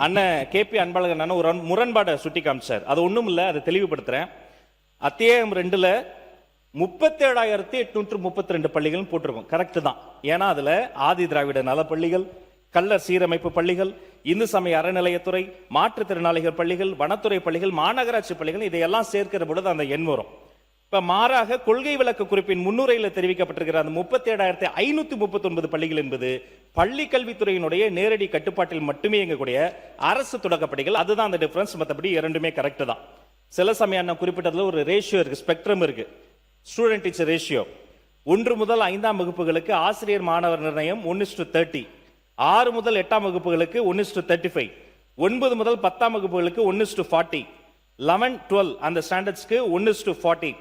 அண்ணன் KP அன்பழகன் ஒரு முரண்பாடை சுட்டி காமிச்சார். அது ஒண்ணும் இல்ல, அதை தெளிவுபடுத்துறேன். அத்தியாயம் 2ல 37,832 பள்ளிகள் போட்டிருக்கும். கரெக்ட் தான். ஏன்னா அதுல ஆதி திராவிட நல பள்ளிகள், கள்ளர் சீரமைப்பு பள்ளிகள், இந்து சமய அறநிலையத்துறை, மாற்றுத்திறனாளிகள் பள்ளிகள், வனத்துறை பள்ளிகள், மாநகராட்சி பள்ளிகள் இதையெல்லாம் சேர்க்கிற பொழுது அந்த எண் வரும். இப்ப மாறாக கொள்கை விளக்க குறிப்பின் முன்னுரையில் தெரிவிக்கப்பட்டிருக்கிற அந்த 37,539 பள்ளிகள் என்பது பள்ளி கல்வித்துறையினுடைய நேரடி கட்டுப்பாட்டில் மட்டுமே இயங்கக்கூடிய அரசு தொடக்க பள்ளிகள். அதுதான் அந்த டிஃபரன்ஸ். மற்றபடி இரண்டுமே கரெக்ட் தான். சில சமயம் நான் குறிப்பிட்டதுல ஒரு ரேஷியோ இருக்கு, ஸ்பெக்ட்ரம் இருக்கு. ஸ்டூடெண்ட் டீச்சர் ரேஷியோ 1 முதல் 5ஆம் வகுப்புகளுக்கு ஆசிரியர் மாணவர் நிர்ணயம் 1:30, 6 முதல் 8ஆம் வகுப்புகளுக்கு 1:35, 9 முதல் 10ஆம் வகுப்புகளுக்கு 1:40, 11, 12 அந்த ஸ்டாண்டர்ட்ஸ்க்கு 1:40.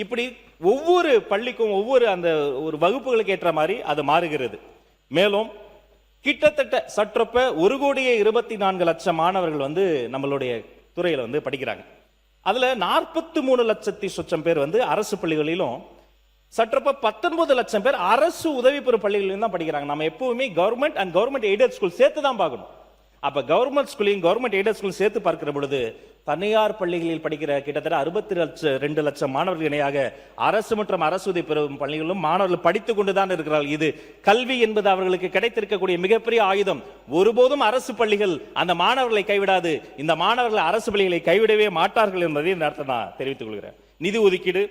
இப்படி ஒவ்வொரு பள்ளிக்கும் ஒவ்வொரு அந்த ஒரு வகுப்புகளுக்கு ஏற்ற மாதிரி அது மாறுகிறது. மேலும் கிட்டத்தட்ட சற்றொப்ப 1,24,00,000 மாணவர்கள் நம்மளுடைய துறையில படிக்கிறாங்க. அதுல 43 லட்சத்தி சொச்சம் பேர் அரசு பள்ளிகளிலும், சற்றொப்ப 19 லட்சம் பேர் அரசு உதவி பெறும் பள்ளிகளிலும் தான் படிக்கிறாங்க. நம்ம எப்பவுமே government and government aided school சேர்த்து தான் பார்க்கணும். அப்ப கவர்மெண்ட் ஸ்கூலையும் கவர்மெண்ட் எய்டட் ஸ்கூல் சேர்த்து பார்க்கிற பொழுது தனியார் பள்ளிகளில் படிக்கிற கிட்டத்தட்ட 62 லட்சம் மாணவர்கள் இணையாக அரசு மற்றும் அரசு உதவி பெறும் பள்ளிகளிலும் மாணவர்கள் படித்துக் கொண்டுதான் இருக்கிறார்கள். இது கல்வி என்பது அவர்களுக்கு கிடைத்திருக்கக்கூடிய மிகப்பெரிய ஆயுதம். ஒருபோதும் அரசு பள்ளிகள் அந்த மாணவர்களை கைவிடாது. இந்த மாணவர்கள் அரசு பள்ளிகளை கைவிடவே மாட்டார்கள் என்பதை இந்த நேரத்தில் நான் தெரிவித்துக் கொள்கிறேன். நிதி ஒதுக்கீடு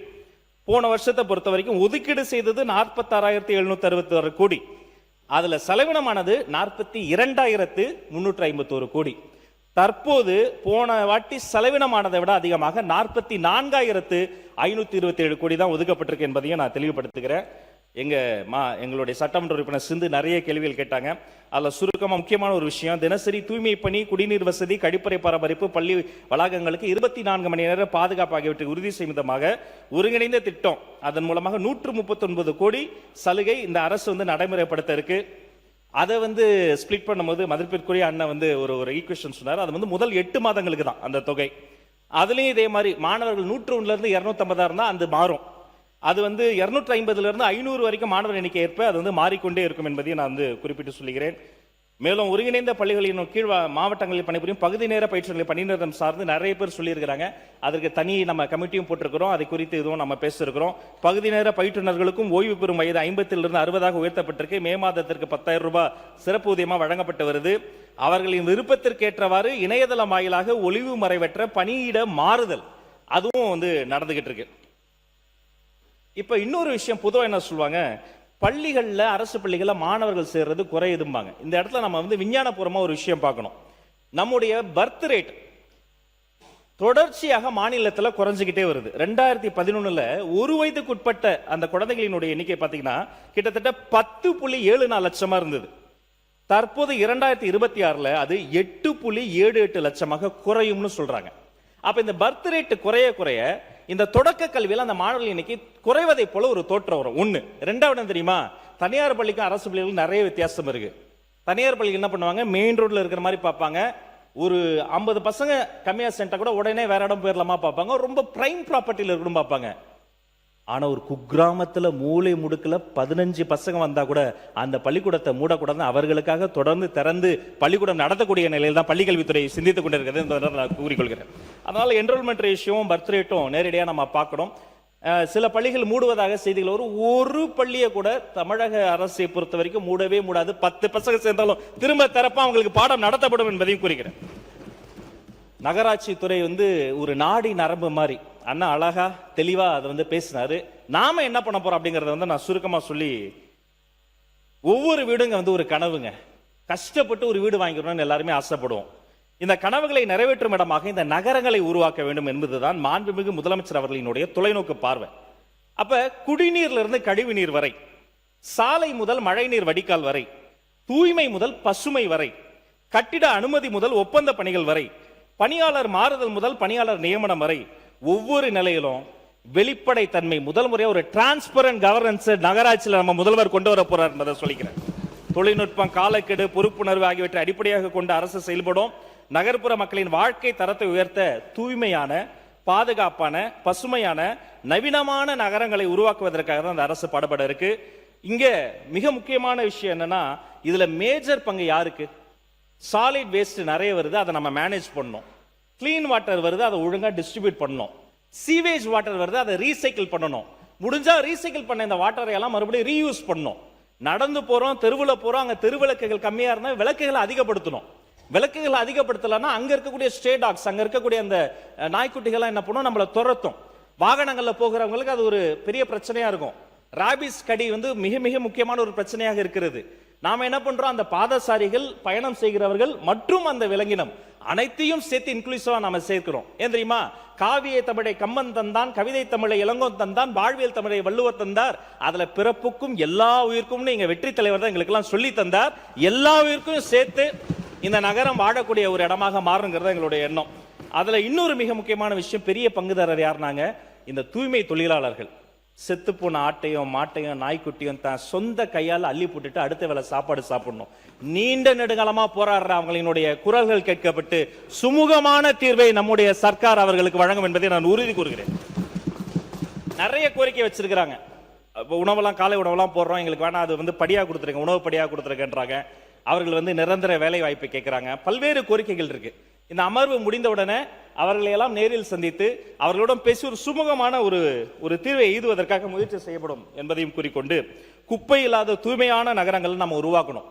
போன வருஷத்தை பொறுத்த வரைக்கும் ஒதுக்கீடு செய்தது 46,761 கோடி. அதுல செலவினமானது 42,351 கோடி. தற்போது போன வாட்டி செலவினமானதை விட அதிகமாக 44,527 கோடி தான் ஒதுக்கப்பட்டிருக்கு என்பதையும் நான் தெளிவுபடுத்துகிறேன். எங்களுடைய சட்டமன்ற உறுப்பினர் சிந்து நிறைய கேள்விகள் கேட்டாங்க. அதுல சுருக்கமா முக்கியமான ஒரு விஷயம், தினசரி தூய்மை பணி, குடிநீர் வசதி, கழிப்பறை பராமரிப்பு, பள்ளி வளாகங்களுக்கு 24 மணி நேர பாதுகாப்பு ஆகியவற்றை உறுதி செய்யும் விதமாக ஒருங்கிணைந்த திட்டம். அதன் மூலமாக 139 கோடி சலுகை இந்த அரசு நடைமுறைப்படுத்த இருக்கு. அதை ஸ்பிளிட் பண்ணும்போது மதிப்பிற்குரிய அண்ணன் ஒரு ஈக்குவேஷன் சொன்னார். அது முதல் 8 மாதங்களுக்கு தான் அந்த தொகை. அதுலயும் இதே மாதிரி மாணவர்கள் 101 இருந்து 250 இருந்தா அது மாறும். அது 250 இருந்து 500 வரைக்கும் மாணவர் எண்ணிக்கை ஏற்ப அது மாறிக்கொண்டே இருக்கும் என்பதையும் நான் குறிப்பிட்டு சொல்கிறேன். மேலும் ஒருங்கிணைந்த பள்ளிகளின் கீழ் மாவட்டங்களில் பணிபுரியும் பகுதி நேர பயிற்சிகளை பணிநிறுத்தம் சார்ந்து நிறைய பேர் சொல்லியிருக்கிறாங்க. அதற்கு தனி நம்ம கமிட்டியும் போட்டிருக்கிறோம். அதை குறித்து இதுவும் நம்ம பேசியிருக்கிறோம். பகுதி நேர பயிற்றுநர்களுக்கும் ஓய்வு பெறும் வயது 50 60 உயர்த்தப்பட்டிருக்கு. மே மாதத்திற்கு 10,000 ரூபாய் சிறப்பு ஊதியமாக வழங்கப்பட்டு வருது. அவர்களின் விருப்பத்திற்கு ஏற்றவாறு இணையதளம் வாயிலாக ஒளிவு மறைவற்ற பணியிட மாறுதல் அதுவும் நடந்துகிட்டு இருக்கு. இப்ப இன்னொரு விஷயம், பொதுவாக என்ன சொல்லுவாங்க, பள்ளிகள்ல அரசு பள்ளிகள்ல மாணவர்கள் சேர்றது குறையுதும்பாங்க. இந்த இடத்துல நம்ம விஞ்ஞானபூர்வமா ஒரு விஷயம் பார்க்கணும். நம்முடைய பர்த் ரேட் தொடர்ச்சியாக மாநிலத்தில் குறைஞ்சிக்கிட்டே வருது. 2011 1 வயதுக்கு உட்பட்ட அந்த குழந்தைகளினுடைய எண்ணிக்கை பார்த்தீங்கன்னா கிட்டத்தட்ட 10.74 லட்சமா இருந்தது. தற்போது 2026 அது 8.78 லட்சமாக குறையும்னு சொல்றாங்க. அப்ப இந்த பர்த் ரேட் குறைய குறைய இந்த தொடக்க கல்வியில் அந்த மாணவர்கள் இன்னைக்கு குறைவதை போல ஒரு தோற்றம் வரும். ஒண்ணு. ரெண்டாவது தெரியுமா, தனியார் பள்ளிக்கும் அரசு பள்ளிகளுக்கும் நிறைய வித்தியாசம் இருக்கு. தனியார் பள்ளிக்கு என்ன பண்ணுவாங்க, மெயின் ரோட்ல இருக்கிற மாதிரி பார்ப்பாங்க. ஒரு 50 பசங்க கம்மியா சென்டா கூட உடனே வேற இடம் போயிடலாமா பார்ப்பாங்க. ரொம்ப பிரைம் ப்ராப்பர்ட்டியில் இருக்கணும் பார்ப்பாங்க. ஆனா ஒரு குக்கிராமத்துல மூளை முடுக்கல 15 பசங்க வந்தா கூட அந்த பள்ளிக்கூடத்தை மூடக்கூடாது, அவர்களுக்காக தொடர்ந்து திறந்து பள்ளிக்கூடம் நடத்தக்கூடிய நிலையில் தான் பள்ளிக்கல்வித்துறை சிந்தித்துக் கொண்டிருக்கிறது என்பதை நான் கூறிக்கொள்கிறேன். அதனால என்ரோல்மெண்ட் ரேஷியோவும் பர்த் ரேட்டும் நேரடியாக நம்ம பார்க்கணும். சில பள்ளிகள் மூடுவதாக செய்திகள் ஒரு பள்ளியை கூட தமிழக அரசை பொறுத்த வரைக்கும் மூடவே மூடாது. 10 பசங்க சேர்ந்தாலும் திரும்ப திறப்பா அவங்களுக்கு பாடம் நடத்தப்படும் என்பதையும் கூறுகிறேன். நகராட்சி துறை ஒரு நாடி நரம்பு மாதிரி அண்ணா அழகா தெளிவா அதை பேசினாரு. நாம என்ன பண்ண போறோம் அப்படிங்கறத நான் சுருக்கமா சொல்லி, ஒவ்வொரு வீடுங்க ஒரு கனவுங்க. கஷ்டப்பட்டு ஒரு வீடு வாங்கிக்கணும்னு எல்லாருமே ஆசைப்படுவோம். இந்த கனவுகளை நிறைவேற்றும் இடமாக இந்த நகரங்களை உருவாக்க வேண்டும் என்பதுதான் மாண்புமிகு முதலமைச்சர் அவர்களினுடைய தொலைநோக்கு பார்வை. அப்ப குடிநீர்ல இருந்து கழிவு நீர் வரை, சாலை முதல் மழைநீர் வடிகால் வரை, தூய்மை முதல் பசுமை வரை, கட்டிட அனுமதி முதல் ஒப்பந்த பணிகள் வரை, பணியாளர் மாறுதல் முதல் பணியாளர் நியமனம் வரை, ஒவ்வொரு நிலையிலும் வெளிப்படை தன்மை முதல் முறையாக ஒரு டிரான்ஸ்பரண்ட் கவர்னன்ஸ் நகராட்சியில் நம்ம முதல்வர் கொண்டு வர போறார் என்பதை சொல்லிக்கிறேன். தொழில்நுட்பம், காலக்கெடு, பொறுப்புணர்வு ஆகியவற்றை அடிப்படையாக கொண்டு அரசு செயல்படும். நகர்ப்புற மக்களின் வாழ்க்கை தரத்தை உயர்த்த தூய்மையான, பாதுகாப்பான, பசுமையான, நவீனமான நகரங்களை உருவாக்குவதற்காக தான் அந்த அரசு பாடுபட இருக்கு. இங்க மிக முக்கியமான விஷயம் என்னன்னா, இதுல மேஜர் பங்கு யாருக்கு? சாலிட் வேஸ்ட் நிறைய வருது, அதை நம்ம மேனேஜ் பண்ணணும். கிளீன் வாட்டர் வருது, அதை ஒழுங்கா டிஸ்ட்ரிபியூட் பண்ணணும். சீவேஜ் வாட்டர் வருது, அதை ரீசைக்கிள் பண்ணணும். முடிஞ்சா ரீசைக்கிள் பண்ண இந்த வாட்டரை எல்லாம் மறுபடியும் ரீயூஸ் பண்ணணும். நடந்து போறோம், தெருவுல போறோம், அங்க தெருவிளக்குகள் கம்மியா இருந்தா விளக்குகளை அதிகப்படுத்தணும். விளக்குகளை அதிகப்படுத்தலன்னா அங்க இருக்கக்கூடிய ஸ்டே டாக்ஸ், அங்க இருக்கக்கூடிய அந்த நாய்க்குட்டிகள் என்ன பண்ணும், நம்மளை துரத்தும். வாகனங்கள்ல போகிறவங்களுக்கு அது ஒரு பெரிய பிரச்சனையா இருக்கும். ராபிஸ் கடி மிக மிக முக்கியமான ஒரு பிரச்சனையாக இருக்கிறது. நாம என்ன பண்றோம், அந்த பாதசாரிகள், பயணம் செய்கிறவர்கள் மற்றும் அந்த விலங்கினம் அனைத்தையும் சேர்த்து இன்க்ளூசிவா நாம சேர்க்கிறோம். ஏன் தெரியுமா? காவிய தமிழை கம்மன் தந்தான், கவிதை தமிழை இளங்கோன் தந்தான், வாழ்வியல் தமிழை வள்ளுவர் தந்தார். அதுல பிறப்புக்கும் எல்லா உயிர்க்கும் எங்க வெற்றி தலைவர் தான் எங்களுக்கு எல்லாம் சொல்லி தந்தார். எல்லா உயிர்க்கும் சேர்த்து இந்த நகரம் வாழக்கூடிய ஒரு இடமாக மாறுங்கிறது எங்களுடைய எண்ணம். அதுல இன்னொரு மிக முக்கியமான விஷயம், பெரிய பங்குதாரர் யாருனாங்க, இந்த தூய்மை தொழிலாளர்கள். செத்து போன ஆட்டையும் மாட்டையும் நாய்க்குட்டியும் தான் சொந்த கையால் அள்ளி போட்டுட்டு அடுத்த வேளை சாப்பாடு சாப்பிடணும். நீண்ட நெடுங்காலமா போராடுற அவங்களினுடைய குரல்கள் கேட்கப்பட்டு சுமூகமான தீர்வை நம்முடைய சர்க்கார் அவர்களுக்கு வழங்கும் என்பதை நான் உறுதி கூறுகிறேன். நிறைய கோரிக்கை வச்சிருக்கிறாங்க. உணவெல்லாம், காலை உணவெல்லாம் போடுறோம், எங்களுக்கு வேணா அது படியா கொடுத்துருங்க, உணவு படியா கொடுத்துருக்கன்றாங்க. அவர்கள் நிரந்தர வேலை வாய்ப்பு கேட்கிறாங்க. பல்வேறு கோரிக்கைகள் இருக்கு. இந்த அமர்வு முடிந்தவுடனே அவர்களை எல்லாம் நேரில் சந்தித்து அவர்களுடன் பேசி ஒரு சுமூகமான ஒரு தீர்வை எய்துவதற்காக முயற்சி செய்யப்படும் என்பதையும் கூறிக்கொண்டு, குப்பை இல்லாத தூய்மையான நகரங்களை நம்ம உருவாக்கணும்.